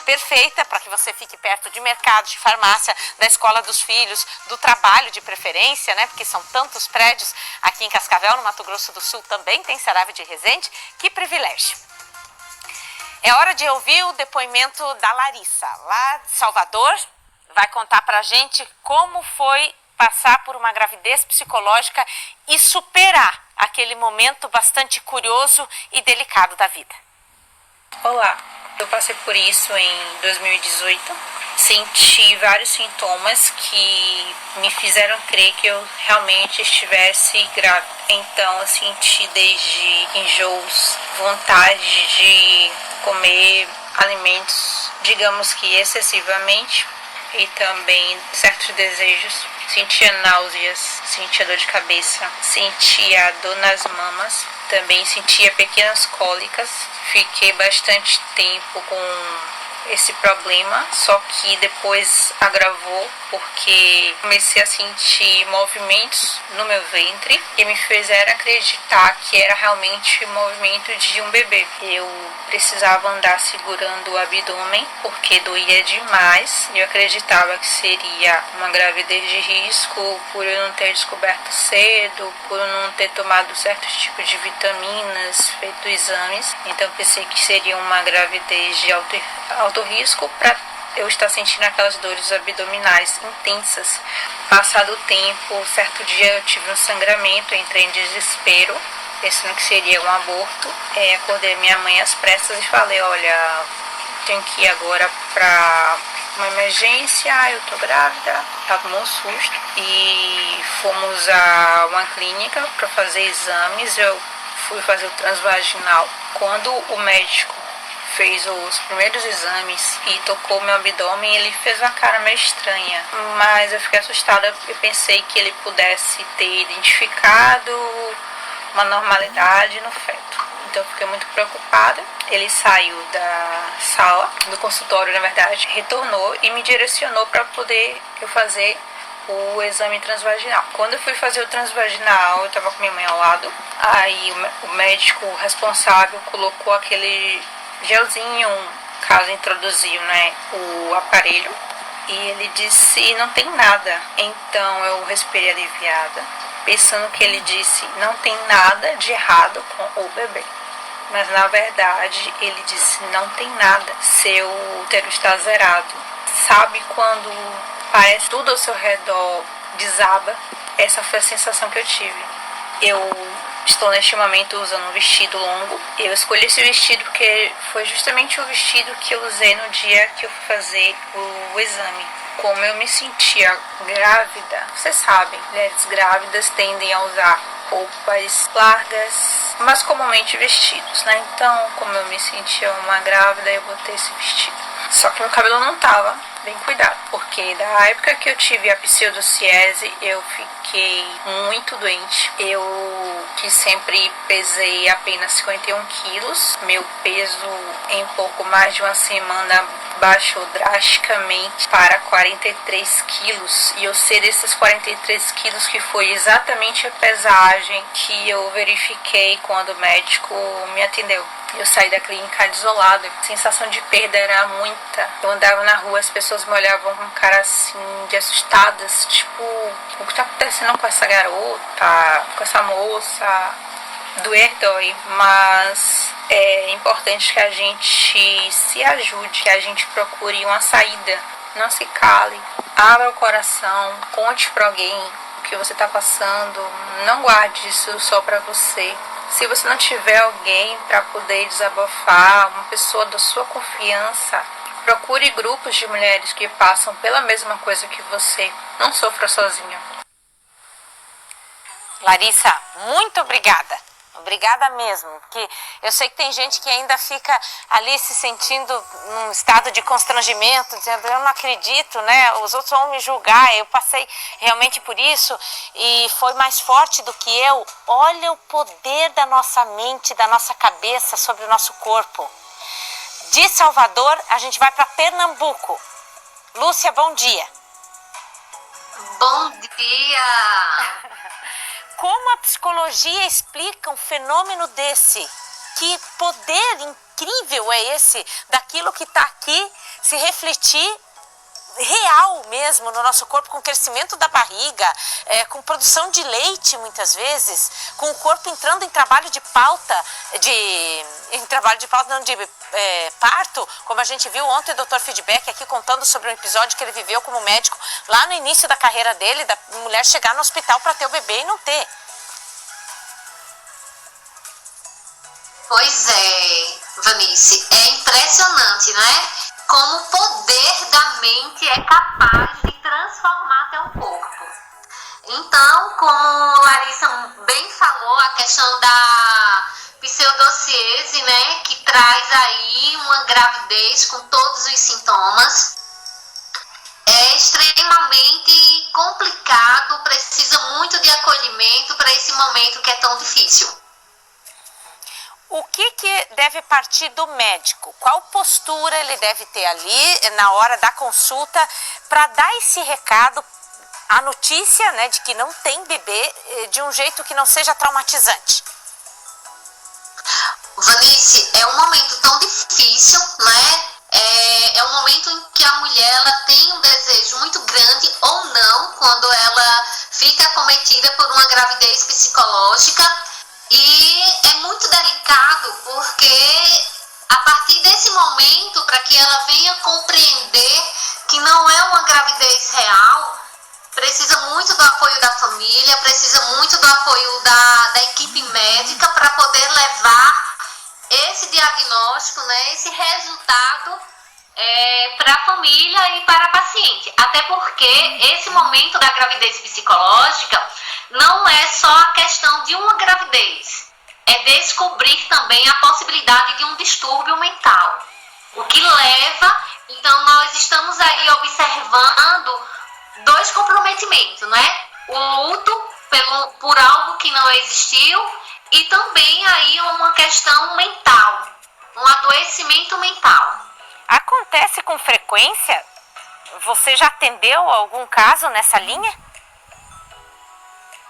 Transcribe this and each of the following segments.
perfeita para que você fique perto de mercado, de farmácia, da escola dos filhos, do trabalho de preferência, né? Porque são tantos prédios aqui em Cascavel, no Mato Grosso do Sul também tem Saravia de Resende. Que privilégio! É hora de ouvir o depoimento da Larissa, lá de Salvador. Vai contar pra gente como foi passar por uma gravidez psicológica e superar aquele momento bastante curioso e delicado da vida. Olá, eu passei por isso em 2018. Senti vários sintomas que me fizeram crer que eu realmente estivesse grávida. Então eu senti desde enjoos, vontade de comer alimentos, digamos que excessivamente, e também certos desejos. Sentia náuseas, sentia dor de cabeça, sentia dor nas mamas, também sentia pequenas cólicas. Fiquei bastante tempo com esse problema, só que depois agravou porque comecei a sentir movimentos no meu ventre e me fizeram acreditar que era realmente o movimento de um bebê. Eu precisava andar segurando o abdômen porque doía demais. Eu acreditava que seria uma gravidez de risco por eu não ter descoberto cedo, por eu não ter tomado certos tipos de vitaminas, feito exames. Então pensei que seria uma gravidez de alto risco para eu estar sentindo aquelas dores abdominais intensas. Passado o tempo, certo dia eu tive um sangramento, entrei em desespero, pensando que seria um aborto. Acordei minha mãe às pressas e falei, olha, tenho que ir agora para uma emergência, eu tô grávida. Ela tomou um susto e fomos a uma clínica para fazer exames. Eu fui fazer o transvaginal. Quando o médico fez os primeiros exames e tocou meu abdômen, ele fez uma cara meio estranha, mas eu fiquei assustada porque pensei que ele pudesse ter identificado uma normalidade no feto. Então eu fiquei muito preocupada. Ele saiu da sala, do consultório na verdade, retornou e me direcionou para poder eu fazer o exame transvaginal. Quando eu fui fazer o transvaginal, eu estava com minha mãe ao lado, aí o médico responsável colocou aquele gelzinho, caso introduziu, né, o aparelho, e ele disse, não tem nada. Então eu respirei aliviada, pensando que ele disse, não tem nada de errado com o bebê. Mas na verdade ele disse, não tem nada, seu útero está zerado. Sabe quando parece tudo ao seu redor desaba? Essa foi a sensação que eu tive. Eu estou neste momento usando um vestido longo. Eu escolhi esse vestido porque foi justamente o vestido que eu usei no dia que eu fui fazer o exame. Como eu me sentia grávida, vocês sabem, mulheres grávidas tendem a usar roupas largas, mas comumente vestidos, né? Então, como eu me sentia uma grávida, eu botei esse vestido. Só que meu cabelo não tava bem cuidado, porque da época que eu tive a pseudociese, eu fiquei muito doente. Eu que sempre pesei apenas 51 quilos, meu peso em pouco mais de uma semana baixou drasticamente para 43 quilos. E eu sei desses 43 quilos que foi exatamente a pesagem que eu verifiquei quando o médico me atendeu. Eu saí da clínica desolada, a sensação de perda era muita. Eu andava na rua, as pessoas me olhavam com cara assim, de assustadas, tipo, o que está acontecendo com essa garota, com essa moça? Doer dói, mas é importante que a gente se ajude, que a gente procure uma saída, não se cale, abra o coração, conte para alguém o que você está passando, não guarde isso só para você. Se você não tiver alguém para poder desabafar, uma pessoa da sua confiança, procure grupos de mulheres que passam pela mesma coisa que você. Não sofra sozinha. Larissa, muito obrigada. Obrigada mesmo, porque eu sei que tem gente que ainda fica ali se sentindo num estado de constrangimento, dizendo, eu não acredito, né? Os outros vão me julgar, eu passei realmente por isso e foi mais forte do que eu. Olha o poder da nossa mente, da nossa cabeça sobre o nosso corpo. De Salvador, a gente vai para Pernambuco. Lúcia, bom dia. Bom dia! Como a psicologia explica um fenômeno desse? Que poder incrível é esse daquilo que está aqui se refletir real mesmo no nosso corpo, com o crescimento da barriga, com produção de leite muitas vezes, com o corpo entrando em trabalho de parto, como a gente viu ontem o Dr. Feedback aqui contando sobre um episódio que ele viveu como médico lá no início da carreira dele, da mulher chegar no hospital para ter o bebê e não ter. Pois é, Vanice, é impressionante, né? Como o poder da mente é capaz de transformar até o corpo. Então, como Larissa bem falou, a questão da pseudociese, né, que traz aí uma gravidez com todos os sintomas, é extremamente complicado, precisa muito de acolhimento para esse momento que é tão difícil. O que deve partir do médico? Qual postura ele deve ter ali na hora da consulta para dar esse recado, a notícia, né, de que não tem bebê, de um jeito que não seja traumatizante? Vanice, é um momento tão difícil, né? É um momento em que a mulher ela tem um desejo muito grande ou não, quando ela fica acometida por uma gravidez psicológica. E é muito delicado porque a partir desse momento, para que ela venha compreender que não é uma gravidez real, precisa muito do apoio da família, precisa muito do apoio da equipe médica para poder levar esse diagnóstico, né, esse resultado para a família e para a paciente. Até porque esse momento da gravidez psicológica não é só a questão de uma gravidez, é descobrir também a possibilidade de um distúrbio mental. O que leva, então nós estamos aí observando dois comprometimentos, né? O luto por algo que não existiu e também aí uma questão mental, um adoecimento mental. Acontece com frequência? Você já atendeu algum caso nessa linha?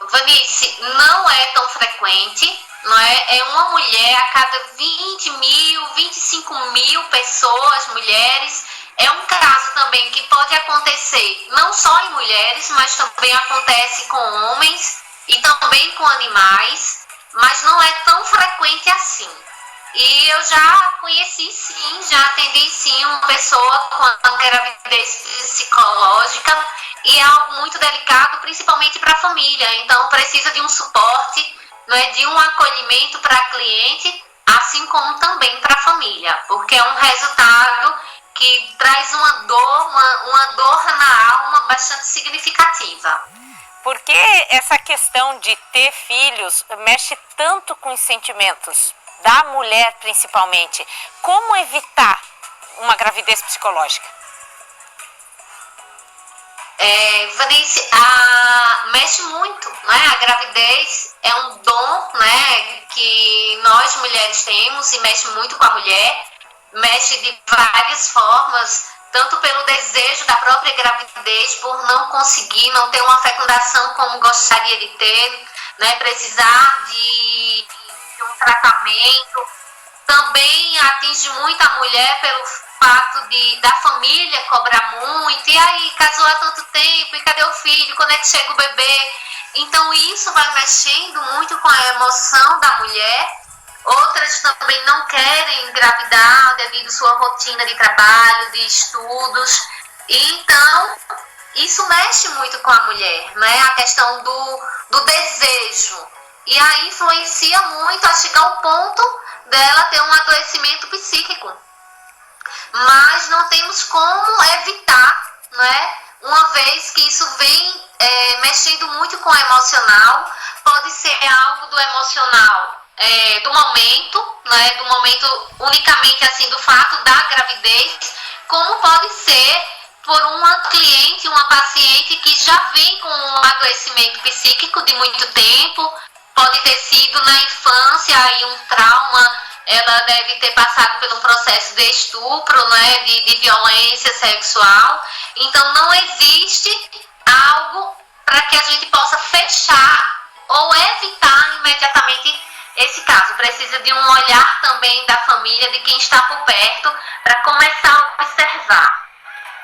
Vanice, não é tão frequente, não é? É uma mulher a cada 20 mil, 25 mil pessoas, mulheres. É um caso também que pode acontecer não só em mulheres, mas também acontece com homens e também com animais, mas não é tão frequente assim. E eu já conheci sim, já atendi sim uma pessoa com gravidez psicológica e é algo muito delicado, principalmente para a família. Então precisa de um suporte, não é, de um acolhimento para a cliente, assim como também para a família, porque é um resultado que traz uma dor na alma bastante significativa. Porque essa questão de ter filhos mexe tanto com os sentimentos da mulher, principalmente. Como evitar uma gravidez psicológica? Vanice, mexe muito, né? A gravidez é um dom, né, que nós mulheres temos e mexe muito com a mulher, mexe de várias formas, tanto pelo desejo da própria gravidez, por não conseguir, não ter uma fecundação como gostaria de ter, né, precisar de um tratamento. Também atinge muito a mulher pelo fato da família cobrar muito, e aí casou há tanto tempo, e cadê o filho, quando é que chega o bebê? Então isso vai mexendo muito com a emoção da mulher. Outras também não querem engravidar devido à sua rotina de trabalho, de estudos. E então, isso mexe muito com a mulher, né? A questão do desejo. E aí influencia muito a chegar ao ponto dela ter um adoecimento psíquico. Mas não temos como evitar, né? Uma vez que isso vem mexendo muito com o emocional. Pode ser algo do emocional do momento, né, do momento unicamente assim do fato da gravidez, como pode ser por uma cliente, uma paciente que já vem com um adoecimento psíquico de muito tempo, pode ter sido na infância aí um trauma, ela deve ter passado por um processo de estupro, né, de violência sexual. Então não existe algo para que a gente possa fechar ou evitar imediatamente esse caso precisa de um olhar também da família, de quem está por perto, para começar a observar.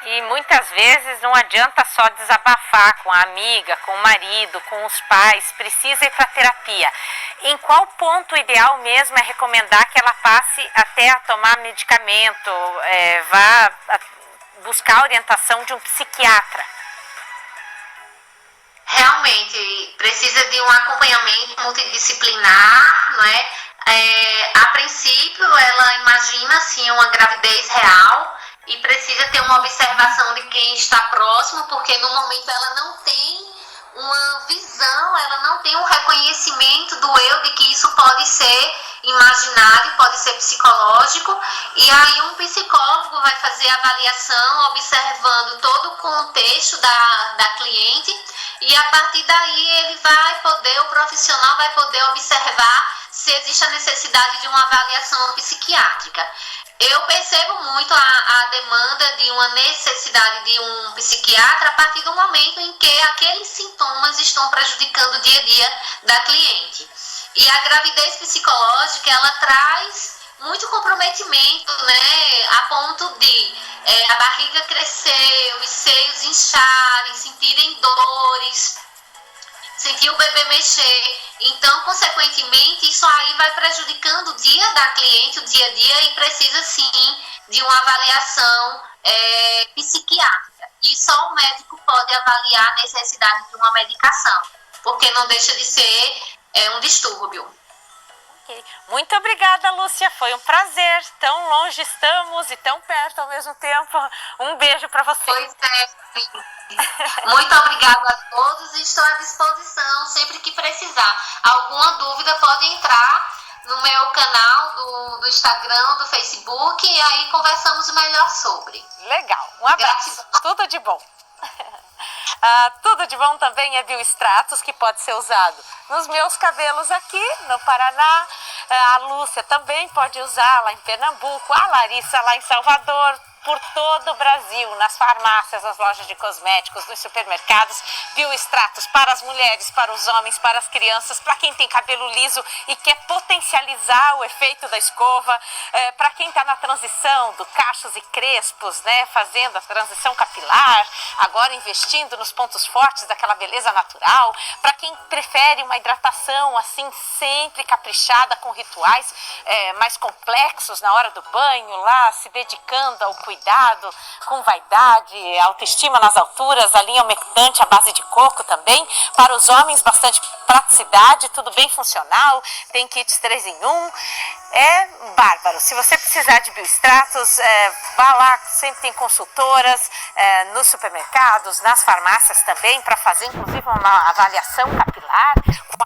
E muitas vezes não adianta só desabafar com a amiga, com o marido, com os pais, precisa ir para terapia. Em qual ponto ideal mesmo é recomendar que ela passe até a tomar medicamento, vá buscar a orientação de um psiquiatra? Realmente precisa de um acompanhamento multidisciplinar, não é? A princípio, ela imagina assim uma gravidez real e precisa ter uma observação de quem está próximo, porque no momento ela não tem uma visão, ela não tem um reconhecimento do eu de que isso pode ser imaginário, pode ser psicológico, e aí um psicólogo vai fazer a avaliação observando todo o contexto da cliente, e a partir daí ele vai poder, o profissional vai poder observar se existe a necessidade de uma avaliação psiquiátrica. Eu percebo muito a demanda de uma necessidade de um psiquiatra a partir do momento em que aqueles sintomas estão prejudicando o dia a dia da cliente. E a gravidez psicológica, ela traz muito comprometimento, né, a ponto de a barriga crescer, os seios incharem, sentirem dores, sentir o bebê mexer. Então, consequentemente, isso aí vai prejudicando o dia da cliente, o dia a dia, e precisa sim de uma avaliação psiquiátrica. E só o médico pode avaliar a necessidade de uma medicação, porque não deixa de ser um distúrbio. Muito obrigada, Lúcia, foi um prazer. Tão longe estamos e tão perto ao mesmo tempo. Um beijo para você. Pois é, sim. Muito obrigada a todos e estou à disposição sempre que precisar. Alguma dúvida pode entrar no meu canal do Instagram, do Facebook, e aí conversamos melhor sobre. Legal, um abraço. Gratidão. Tudo de bom. Tudo de bom também é Biostratos, que pode ser usado nos meus cabelos aqui no Paraná. A Lúcia também pode usar lá em Pernambuco, a Larissa lá em Salvador, por todo o Brasil, nas farmácias, nas lojas de cosméticos, nos supermercados. Biostratos para as mulheres, para os homens, para as crianças, para quem tem cabelo liso e quer potencializar o efeito da escova, para quem está na transição do cachos e crespos, né, fazendo a transição capilar, agora investindo nos pontos fortes daquela beleza natural, para quem prefere uma hidratação assim sempre caprichada com rituais mais complexos na hora do banho, lá se dedicando ao cuidado, com vaidade, autoestima nas alturas, a linha umectante à base de coco também. Para os homens, bastante praticidade, tudo bem funcional, tem kits 3 em 1. É bárbaro. Se você precisar de Biostratos, vá lá, sempre tem consultoras nos supermercados, nas farmácias também, para fazer inclusive uma avaliação capilar com